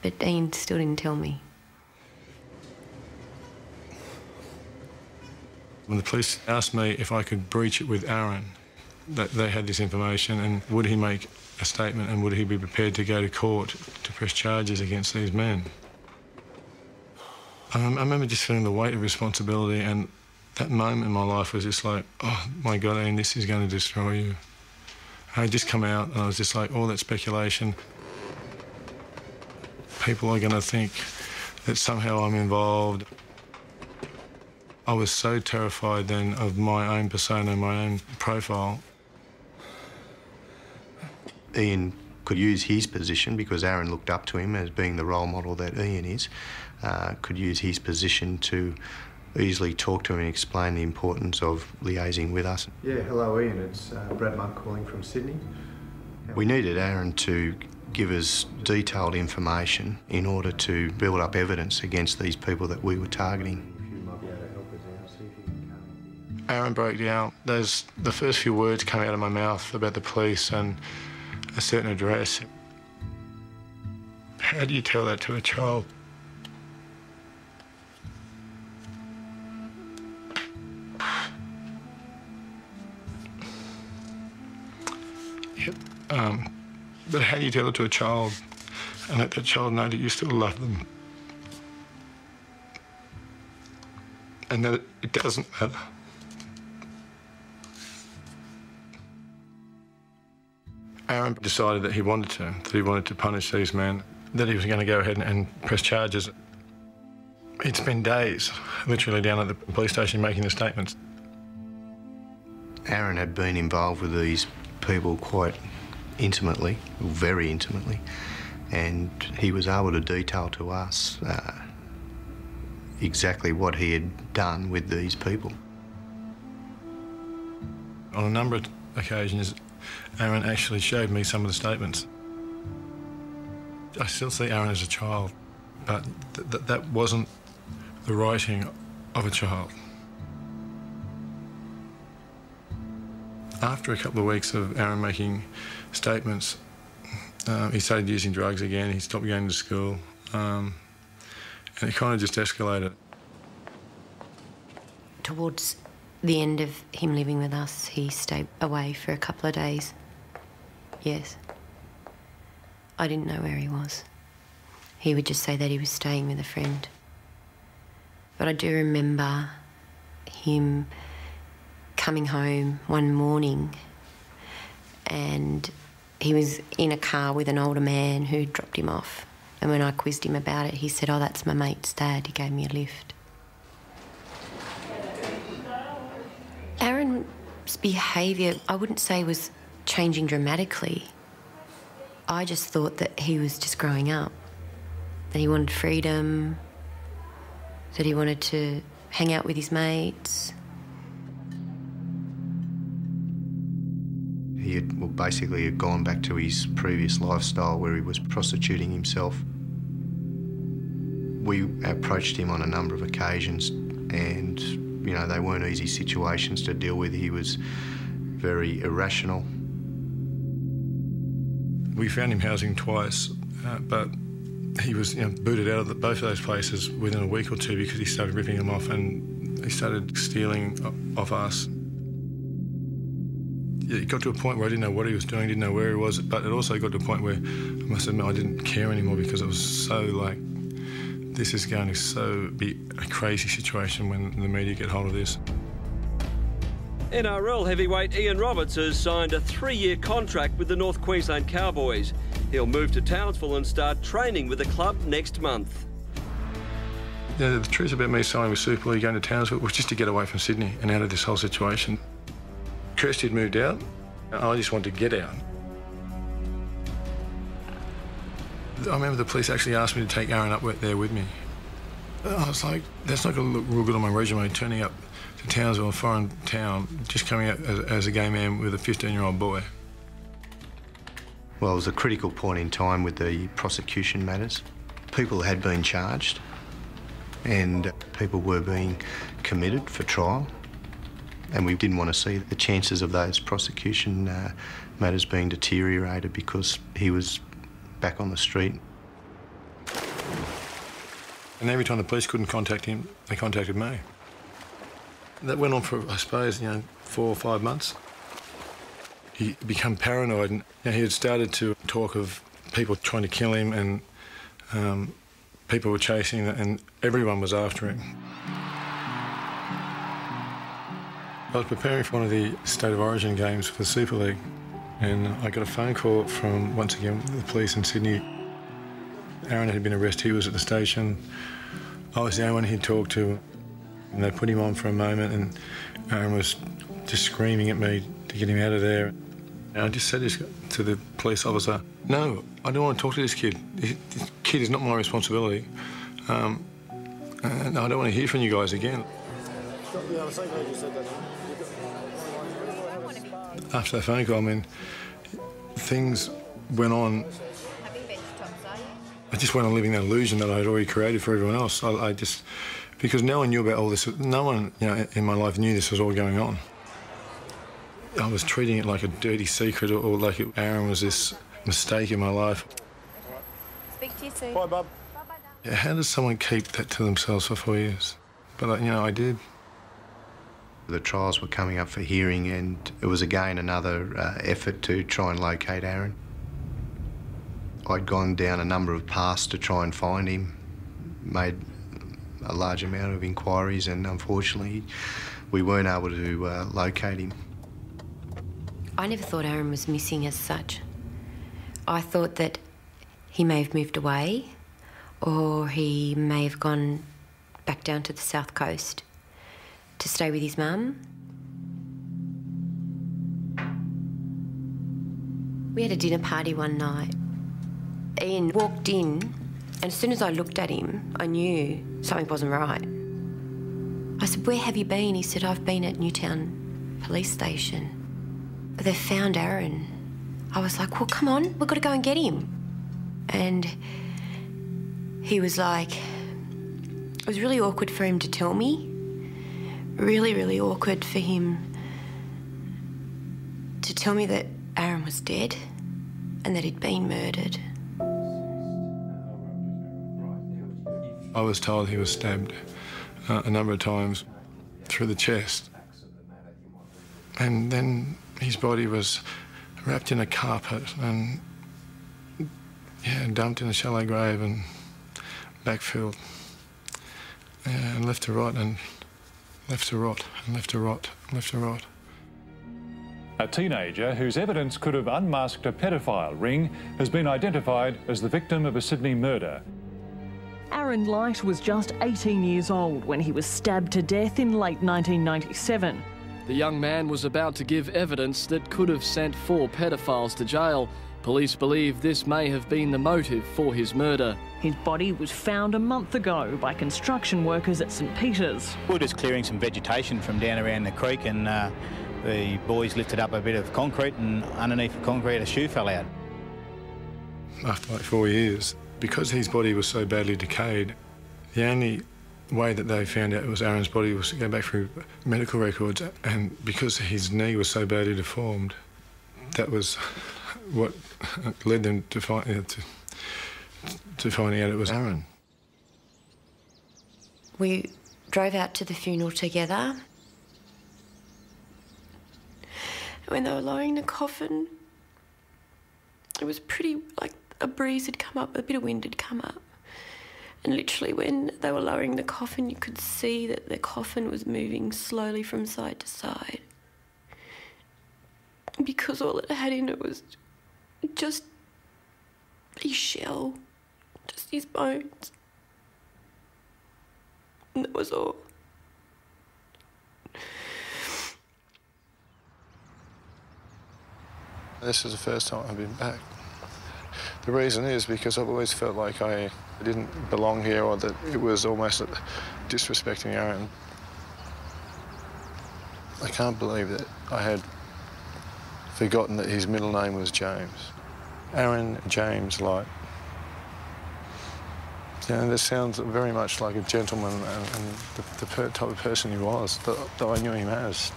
but Ian still didn't tell me. When the police asked me if I could breach it with Arron, that they had this information, and would he make a statement and would he be prepared to go to court to press charges against these men. I remember just feeling the weight of responsibility, and that moment in my life was just like, oh my God, Ian, this is going to destroy you. I just come out and I was just like, all that speculation. People are going to think that somehow I'm involved. I was so terrified then of my own persona, my own profile. Ian could use his position, because Arron looked up to him as being the role model that Ian is, could use his position to easily talk to him and explain the importance of liaising with us. Yeah, hello Ian, it's Brad Monk calling from Sydney. We needed Arron to give us detailed information in order to build up evidence against these people that we were targeting. Arron broke down. The first few words came out of my mouth about the police and a certain address. How do you tell that to a child? Yep. But how do you tell it to a child and let that child know that you still love them? And that it doesn't matter. Arron decided that he wanted to punish these men, that he was going to go ahead and press charges. He'd spent days literally down at the police station making the statements. Arron had been involved with these people quite intimately, very intimately, and he was able to detail to us exactly what he had done with these people. On a number of occasions, Arron actually showed me some of the statements. I still see Arron as a child, but that wasn't the writing of a child. After a couple of weeks of Arron making statements, he started using drugs again, he stopped going to school, and it kind of just escalated. Towards the end of him living with us, he stayed away for a couple of days. Yes. I didn't know where he was. He would just say that he was staying with a friend. But I do remember him coming home one morning and he was in a car with an older man who dropped him off. And when I quizzed him about it, he said, oh, that's my mate's dad. He gave me a lift. Arron's behaviour, I wouldn't say was changing dramatically. I just thought that he was just growing up, that he wanted freedom, that he wanted to hang out with his mates. He had basically gone back to his previous lifestyle where he was prostituting himself. We approached him on a number of occasions and, you know, they weren't easy situations to deal with. He was very irrational. We found him housing twice, but he was booted out of both of those places within a week or two because he started ripping them off and he started stealing off us. It got to a point where I didn't know what he was doing, didn't know where he was, but it also got to a point where I must admit I didn't care anymore because it was so like, this is going to be a crazy situation when the media get hold of this. NRL heavyweight Ian Roberts has signed a 3-year contract with the North Queensland Cowboys. He'll move to Townsville and start training with the club next month. The truth about me signing with Super League going to Townsville was just to get away from Sydney and out of this whole situation. Kirsty had moved out, and I just wanted to get out. I remember the police actually asked me to take Arron up there with me. I was like, that's not going to look real good on my resume, turning up to Townsville, a foreign town, just coming out as a gay man with a 15-year-old boy. Well, it was a critical point in time with the prosecution matters. People had been charged and people were being committed for trial, and we didn't want to see the chances of those prosecution matters being deteriorated because he was back on the street. And every time the police couldn't contact him, they contacted me. That went on for, I suppose, 4 or 5 months. He became paranoid, and he had started to talk of people trying to kill him, and people were chasing him, and everyone was after him. I was preparing for one of the State of Origin games for the Super League, and I got a phone call from, once again, the police in Sydney. Arron had been arrested, he was at the station. I was the only one he'd talked to, and they put him on for a moment, and Arron was just screaming at me to get him out of there. And I just said this to the police officer, no, I don't want to talk to this kid. This kid is not my responsibility. And I don't want to hear from you guys again. After that phone call, I mean, things went on. I just went on living that illusion that I had already created for everyone else. I just, because no one knew about all this. No one, in my life knew this was all going on. I was treating it like a dirty secret, or like Arron was this mistake in my life. Speak to you soon. Bye, bub. Yeah, how does someone keep that to themselves for 4 years? But, I did. The trials were coming up for hearing, and it was again another effort to try and locate Arron. I'd gone down a number of paths to try and find him, made a large amount of inquiries, and unfortunately we weren't able to locate him. I never thought Arron was missing as such. I thought that he may have moved away, or he may have gone back down to the south coast to stay with his mum. We had a dinner party one night. Ian walked in, and as soon as I looked at him, I knew something wasn't right. I said, "Where have you been?" He said, "I've been at Newtown Police Station. They've found Arron." I was like, "Well, come on, we've got to go and get him." And he was like, it was really awkward for him to tell me. Really, really awkward for him to tell me that Arron was dead and that he'd been murdered. I was told he was stabbed a number of times through the chest. And then his body was wrapped in a carpet and, dumped in a shallow grave and backfilled. And left to rot and left to rot and left to rot and left to rot. A teenager whose evidence could have unmasked a pedophile ring has been identified as the victim of a Sydney murder. Arron Light was just 18 years old when he was stabbed to death in late 1997. The young man was about to give evidence that could have sent 4 pedophiles to jail. Police believe this may have been the motive for his murder. His body was found a month ago by construction workers at St Peters. We were just clearing some vegetation from down around the creek, and the boys lifted up a bit of concrete, and underneath the concrete a shoe fell out. After like 4 years, because his body was so badly decayed, the only way that they found out it was Arron's body was to go back through medical records, and because his knee was so badly deformed, that was what led them to finding out it was Arron. We drove out to the funeral together. When they were lowering the coffin, it was pretty, like a breeze had come up, a bit of wind had come up. And literally when they were lowering the coffin, you could see that the coffin was moving slowly from side to side. Because all it had in it was just his shell, just his bones. And that was all. This is the first time I've been back. The reason is because I've always felt like I didn't belong here, or that it was almost disrespecting Arron. I can't believe that I had forgotten that his middle name was James. Arron James Light. This sounds very much like a gentleman and the type of person he was that I knew him as.